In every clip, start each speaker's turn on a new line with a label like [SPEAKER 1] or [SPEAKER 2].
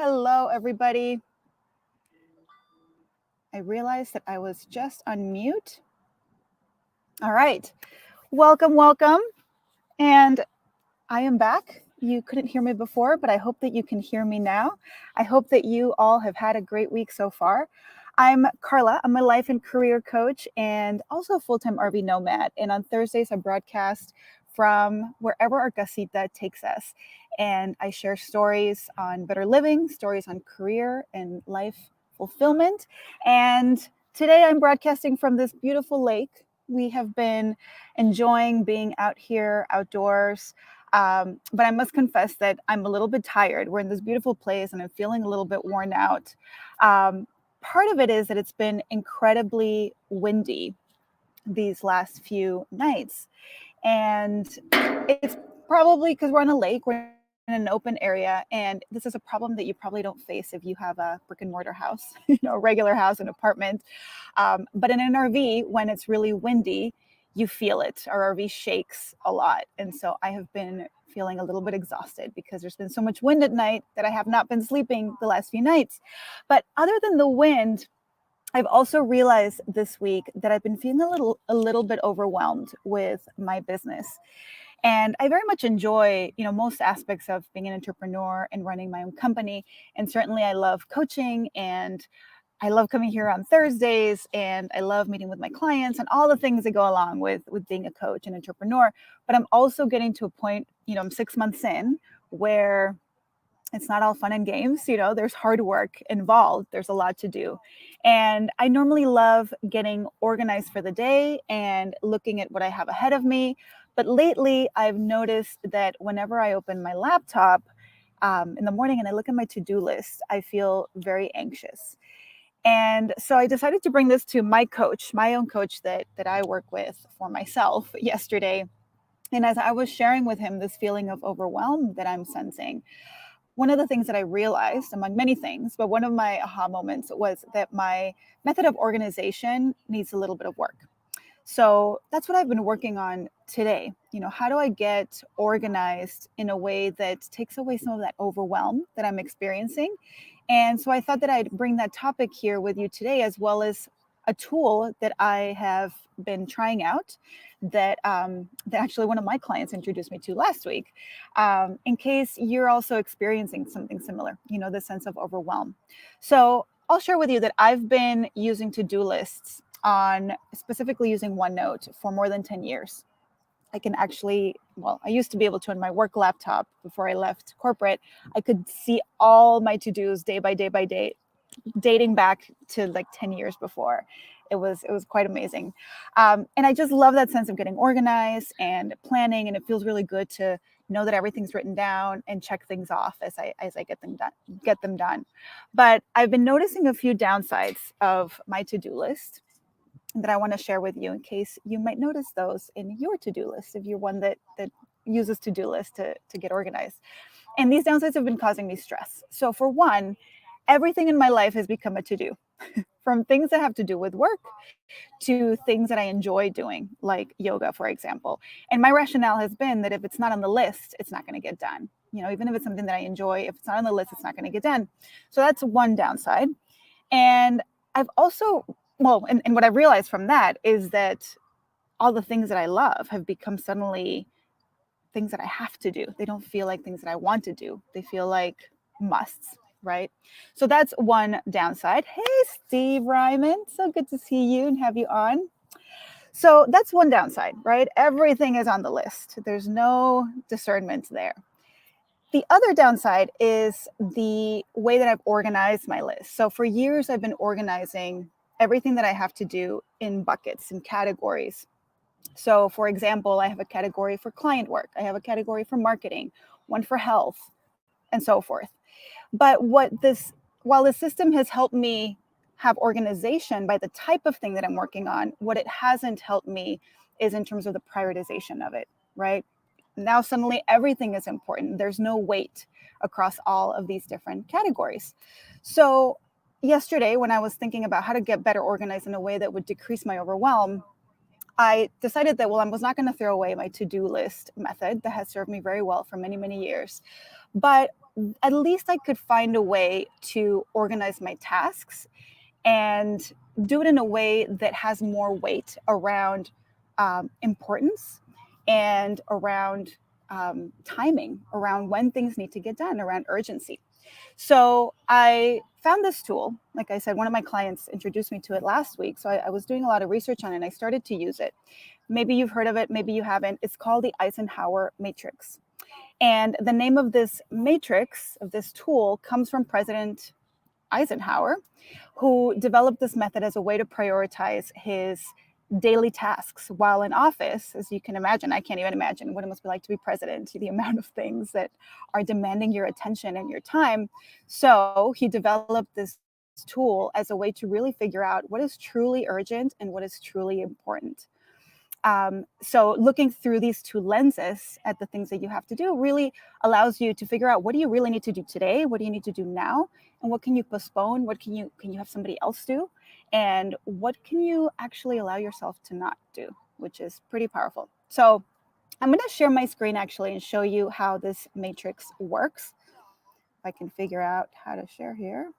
[SPEAKER 1] Hello, everybody. I realized that I was just on mute. All right. Welcome, welcome. And I am back. You couldn't hear me before, but I hope that you can hear me now. I hope that you all have had a great week so far. I'm Carla. I'm a life and career coach and also a full-time RV nomad. And on Thursdays, I broadcast from wherever our casita takes us. And I share stories on better living, stories on career and life fulfillment. And today I'm broadcasting from this beautiful lake. We have been enjoying being out here outdoors. But I must confess that I'm a little bit tired. We're in this beautiful place and I'm feeling a little bit worn out. Um, Part of it is that it's been incredibly windy these last few nights. And it's probably because we're on a lake, we're in an open area. And this is a problem that you probably don't face if you have a brick and mortar house, a regular house, an apartment. But in an RV, when it's really windy, you feel it. Our RV shakes a lot. And so I have been feeling a little bit exhausted because there's been so much wind at night that I have not been sleeping the last few nights. But other than the wind, I've also realized this week that I've been feeling a little bit overwhelmed with my business. And I very much enjoy, most aspects of being an entrepreneur and running my own company. And certainly I love coaching and I love coming here on Thursdays and I love meeting with my clients and all the things that go along with being a coach and entrepreneur. But I'm also getting to a point, I'm 6 months in where it's not all fun and games. There's hard work involved. There's a lot to do. And I normally love getting organized for the day and looking at what I have ahead of me. But lately, I've noticed that whenever I open my laptop in the morning and I look at my to-do list, I feel very anxious. And so I decided to bring this to my coach, my own coach that I work with for myself yesterday. And as I was sharing with him this feeling of overwhelm that I'm sensing, one of the things that I realized, among many things, but one of my aha moments was that my method of organization needs a little bit of work. So that's what I've been working on today. How do I get organized in a way that takes away some of that overwhelm that I'm experiencing? And so I thought that I'd bring that topic here with you today, as well as a tool that I have been trying out that actually one of my clients introduced me to last week, in case you're also experiencing something similar, the sense of overwhelm. So I'll share with you that I've been using to-do lists on specifically using OneNote for more than 10 years. I used to be able to on my work laptop before I left corporate. I could see all my to-dos day by day by day, dating back to like 10 years before. It was quite amazing. And I just love that sense of getting organized and planning. And it feels really good to know that everything's written down and check things off as I get them done. But I've been noticing a few downsides of my to-do list that I want to share with you in case you might notice those in your to-do list if you're one that uses to-do lists to get organized. And these downsides have been causing me stress. So for one, everything in my life has become a to-do, from things that have to do with work to things that I enjoy doing, like yoga, for example. And my rationale has been that if it's not on the list, it's not going to get done. Even if it's something that I enjoy, if it's not on the list, it's not going to get done. So that's one downside. And I've also, and what I've realized from that is that all the things that I love have become suddenly things that I have to do. They don't feel like things that I want to do. They feel like musts, right? So that's one downside. Hey, Steve Ryman. So good to see you and have you on. So that's one downside, right? Everything is on the list. There's no discernment there. The other downside is the way that I've organized my list. So for years, I've been organizing everything that I have to do in buckets and categories. So for example, I have a category for client work. I have a category for marketing, one for health, and so forth. But while the system has helped me have organization by the type of thing that I'm working on, what it hasn't helped me is in terms of the prioritization of it, right? Now suddenly everything is important. There's no weight across all of these different categories. So yesterday, when I was thinking about how to get better organized in a way that would decrease my overwhelm, I decided that, I was not going to throw away my to-do list method that has served me very well for many, many years. But at least I could find a way to organize my tasks and do it in a way that has more weight around importance and around timing, around when things need to get done, around urgency. So I found this tool. Like I said, one of my clients introduced me to it last week. So I was doing a lot of research on it and I started to use it. Maybe you've heard of it, maybe you haven't. It's called the Eisenhower Matrix. And the name of this matrix, of this tool, comes from President Eisenhower, who developed this method as a way to prioritize his daily tasks while in office. As you can imagine, I can't even imagine what it must be like to be president, the amount of things that are demanding your attention and your time. So he developed this tool as a way to really figure out what is truly urgent and what is truly important. So looking through these two lenses at the things that you have to do really allows you to figure out, what do you really need to do today? What do you need to do now? And what can you postpone? What can you have somebody else do? And what can you actually allow yourself to not do, which is pretty powerful. So I'm going to share my screen actually and show you how this matrix works. If I can figure out how to share here.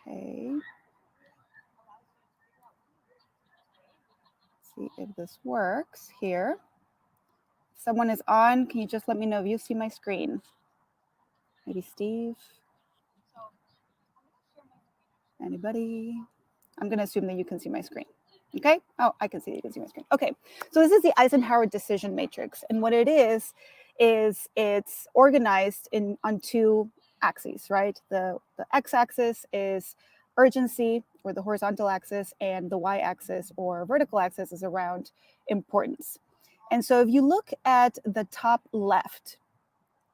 [SPEAKER 1] Okay. See if this works here. Someone is on. Can you just let me know if you see my screen? Maybe Steve? Anybody? I'm going to assume that you can see my screen. Okay. Oh, I can see that you can see my screen. Okay. So this is the Eisenhower decision matrix. And what it is it's organized on two axes, right? The x-axis is urgency, or the horizontal axis, and the y-axis or vertical axis is around importance. And so if you look at the top left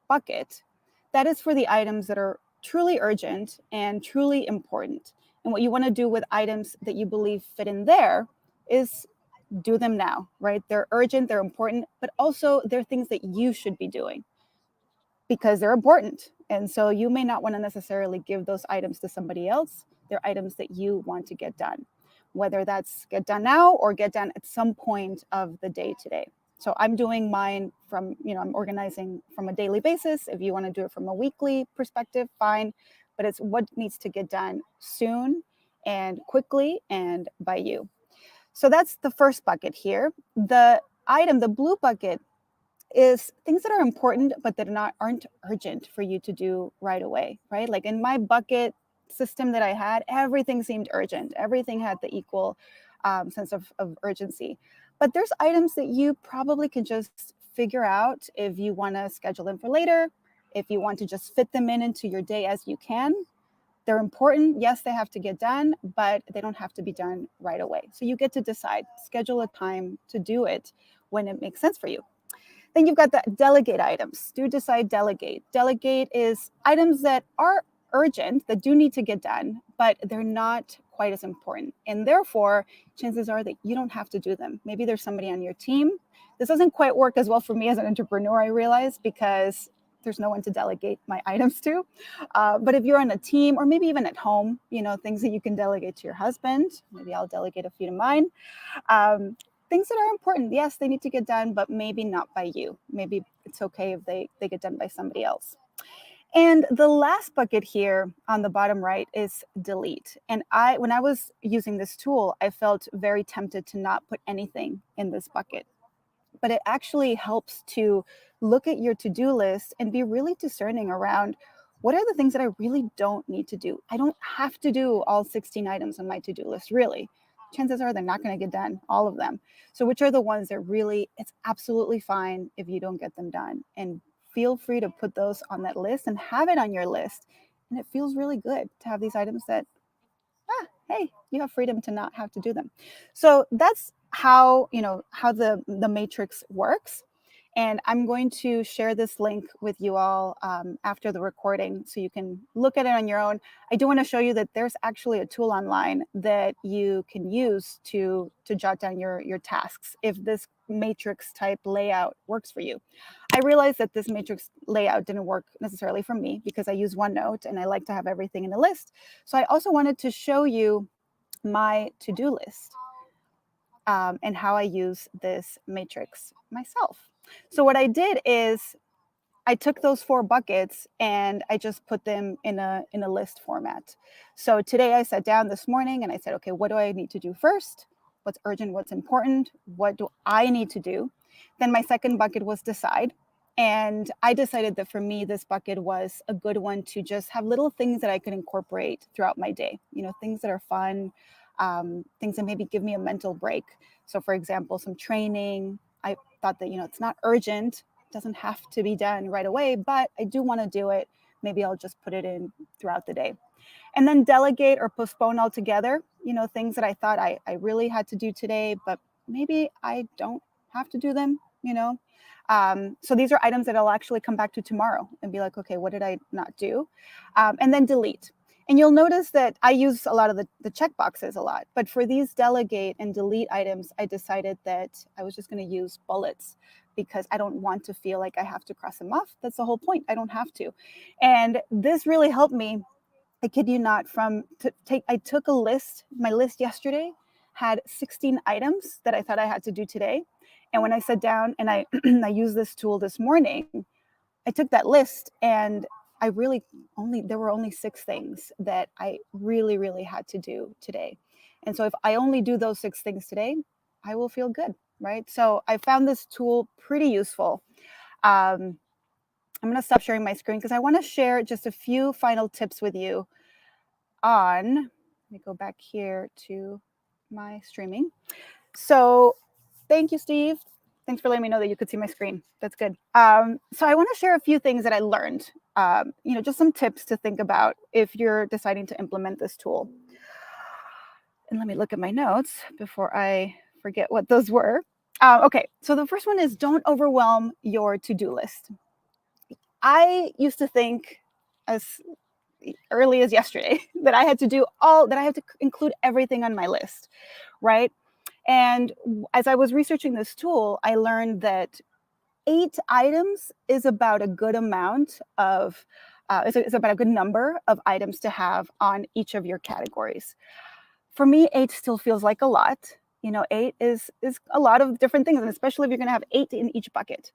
[SPEAKER 1] bucket, that is for the items that are truly urgent and truly important. And what you want to do with items that you believe fit in there is do them now, right? They're urgent, they're important, but also they're things that you should be doing because they're important. And so you may not want to necessarily give those items to somebody else. They're items that you want to get done, whether that's get done now or get done at some point of the day today. So I'm doing mine from, I'm organizing from a daily basis. If you want to do it from a weekly perspective, fine. But it's what needs to get done soon and quickly and by you. So that's the first bucket here. The blue bucket, is things that are important, but that aren't urgent for you to do right away, right? Like in my bucket system that I had, everything seemed urgent. Everything had the equal sense of urgency. But there's items that you probably can just figure out if you want to schedule them for later, if you want to just fit them into your day as you can. They're important. Yes, they have to get done, but they don't have to be done right away. So you get to decide, schedule a time to do it when it makes sense for you. Then you've got the delegate items. Do decide delegate. Delegate is items that are urgent, that do need to get done, but they're not quite as important. And therefore, chances are that you don't have to do them. Maybe there's somebody on your team. This doesn't quite work as well for me as an entrepreneur, I realize, because there's no one to delegate my items to. But if you're on a team, or maybe even at home, things that you can delegate to your husband, maybe I'll delegate a few to mine. Things that are important, yes, they need to get done, but maybe not by you. Maybe it's okay if they get done by somebody else. And the last bucket here on the bottom right is delete. And when I was using this tool, I felt very tempted to not put anything in this bucket. But it actually helps to look at your to-do list and be really discerning around, what are the things that I really don't need to do? I don't have to do all 16 items on my to-do list, really. Chances are they're not going to get done, all of them. So which are the ones that really, it's absolutely fine if you don't get them done. And feel free to put those on that list and have it on your list. And it feels really good to have these items that, hey, you have freedom to not have to do them. So that's how the matrix works. And I'm going to share this link with you all after the recording so you can look at it on your own. I do want to show you that there's actually a tool online that you can use to jot down your tasks if this matrix type layout works for you. I realized that this matrix layout didn't work necessarily for me because I use OneNote and I like to have everything in a list. So I also wanted to show you my to-do list. and how I use this matrix myself. So what I did is I took those 4 buckets and I just put them in a list format. So today I sat down this morning and I said, okay, what do I need to do first? What's urgent? What's important? What do I need to do? Then my second bucket was decide. And I decided that for me, this bucket was a good one to just have little things that I could incorporate throughout my day, things that are fun, things that maybe give me a mental break. So, for example, some training. I thought that, it's not urgent, doesn't have to be done right away, but I do want to do it. Maybe I'll just put it in throughout the day. And then delegate or postpone altogether, things that I thought I really had to do today, but maybe I don't have to do them. So these are items that I'll actually come back to tomorrow and be like, okay, what did I not do? And then delete. And you'll notice that I use a lot of the check boxes a lot, but for these delegate and delete items, I decided that I was just going to use bullets because I don't want to feel like I have to cross them off. That's the whole point. I don't have to. And this really helped me. I kid you not, I took my list yesterday had 16 items that I thought I had to do today. And when I sat down and I, I used this tool this morning, I took that list and there were only 6 things that I really, really had to do today. And so if I only do those 6 things today, I will feel good, right? So I found this tool pretty useful. I'm going to stop sharing my screen because I want to share just a few final tips with you on, let me go back here to my streaming. So thank you, Steve. Thanks for letting me know that you could see my screen. That's good. So I want to share a few things that I learned, just some tips to think about if you're deciding to implement this tool. And let me look at my notes before I forget what those were. Okay, so the first one is don't overwhelm your to-do list. I used to think as early as yesterday that I had to include everything on my list, right? And as I was researching this tool, I learned that 8 items is about a good amount of, is about a good number of items to have on each of your categories. For me, 8 still feels like a lot. 8 is a lot of different things, and especially if you're going to have 8 in each bucket.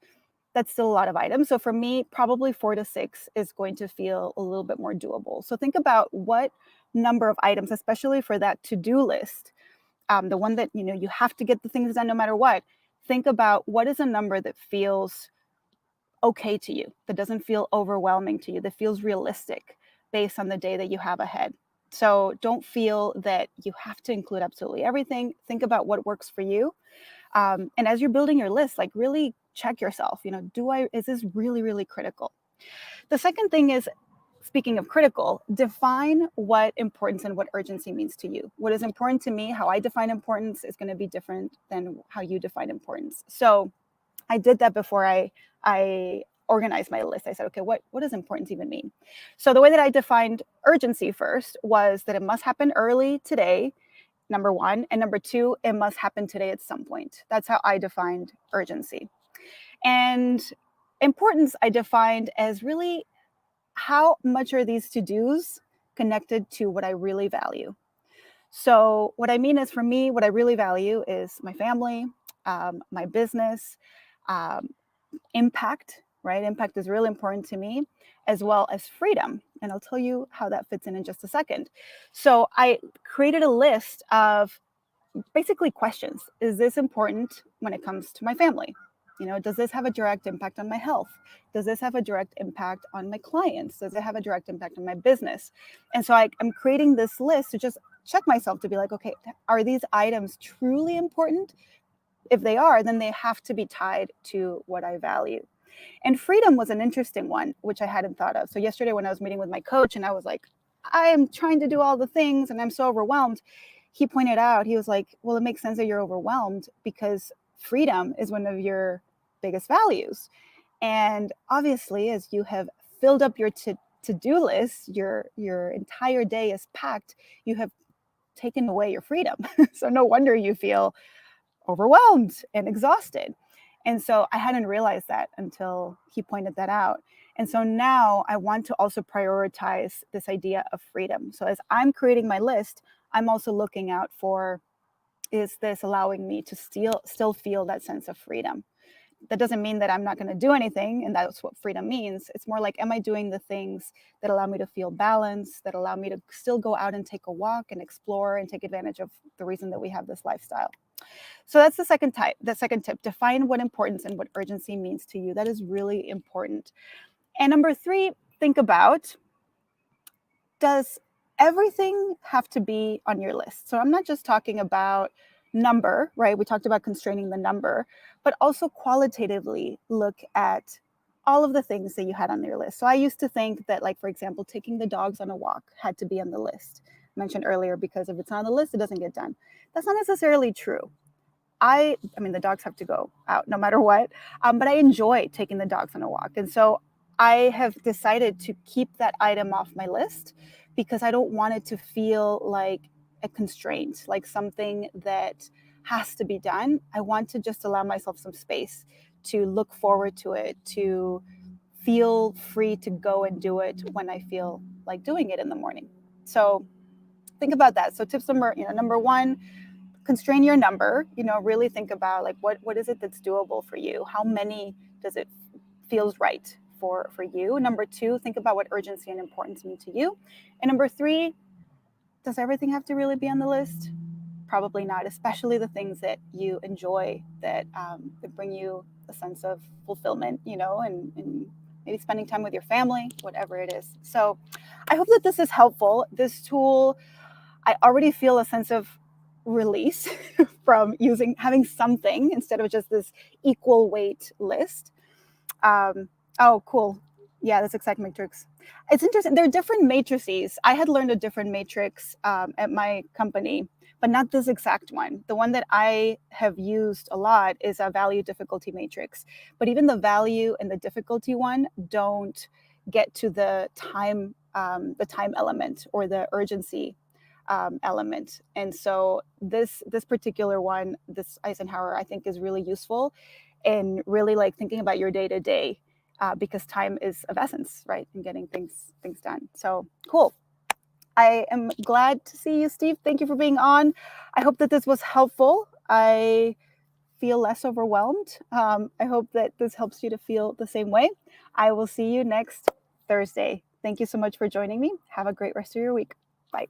[SPEAKER 1] That's still a lot of items. So for me, probably 4 to 6 is going to feel a little bit more doable. So think about what number of items, especially for that to-do list, the one that, you have to get the things done no matter what. Think about what is a number that feels okay to you, that doesn't feel overwhelming to you, that feels realistic based on the day that you have ahead. So don't feel that you have to include absolutely everything. Think about what works for you. And as you're building your list, like really check yourself, is this really, really critical? The second thing is, speaking of critical, define what importance and what urgency means to you. What is important to me, how I define importance is going to be different than how you define importance. So I did that before I organized my list. I said, okay, what does importance even mean? So the way that I defined urgency first was that it must happen early today, number 1. And number 2, it must happen today at some point. That's how I defined urgency. And importance I defined as really how much are these to-dos connected to what I really value. So what I mean is, for me, what I really value is my family, my business, impact, right? Impact is really important to me, as well as freedom. And I'll tell you how that fits in just a second. So I created a list of basically questions. Is this important when it comes to my family? Does this have a direct impact on my health? Does this have a direct impact on my clients? Does it have a direct impact on my business? And so I'm creating this list to just check myself to be like, okay, are these items truly important? If they are, then they have to be tied to what I value. And freedom was an interesting one, which I hadn't thought of. So yesterday when I was meeting with my coach and I was like, I am trying to do all the things and I'm so overwhelmed, he pointed out, he was like, well, it makes sense that you're overwhelmed because freedom is one of your biggest values. And obviously, as you have filled up your to-do list, your entire day is packed, you have taken away your freedom. So no wonder you feel overwhelmed and exhausted. And so I hadn't realized that until he pointed that out. And so now I want to also prioritize this idea of freedom. So as I'm creating my list, I'm also looking out for is this allowing me to still feel that sense of freedom? That doesn't mean that I'm not going to do anything, and that's what freedom means. It's more like, am I doing the things that allow me to feel balance, that allow me to still go out and take a walk and explore and take advantage of the reason that we have this lifestyle? So that's the second type. The second tip: define what importance and what urgency means to you. That is really important. And number 3, think about, does everything have to be on your list? So I'm not just talking about number, right? We talked about constraining the number, but also qualitatively look at all of the things that you had on your list. So I used to think that, like, for example, taking the dogs on a walk had to be on the list. I mentioned earlier, because if it's not on the list, it doesn't get done. That's not necessarily true. I mean, the dogs have to go out no matter what, but I enjoy taking the dogs on a walk. And so I have decided to keep that item off my list because I don't want it to feel like a constraint, like something that has to be done. I want to just allow myself some space to look forward to it, to feel free to go and do it when I feel like doing it in the morning. So think about that. So tips number 1, constrain your number. Really think about, like, what is it that's doable for you? How many does it feels right for you? Number 2, think about what urgency and importance mean to you. And number 3, does everything have to really be on the list? Probably not, especially the things that you enjoy, that bring you a sense of fulfillment, and maybe spending time with your family, whatever it is. So I hope that this is helpful. This tool, I already feel a sense of release from having something instead of just this equal weight list. Oh, cool. Yeah, that's exact matrix. It's interesting. There are different matrices. I had learned a different matrix at my company, but not this exact one. The one that I have used a lot is a value difficulty matrix. But even the value and the difficulty one don't get to the time element or the urgency element. And so this particular one, this Eisenhower, I think is really useful in really, like, thinking about your day to day, because time is of essence, right, in getting things done. So cool. I am glad to see you, Steve. Thank you for being on. I hope that this was helpful. I feel less overwhelmed. I hope that this helps you to feel the same way. I will see you next Thursday. Thank you so much for joining me. Have a great rest of your week. Bye.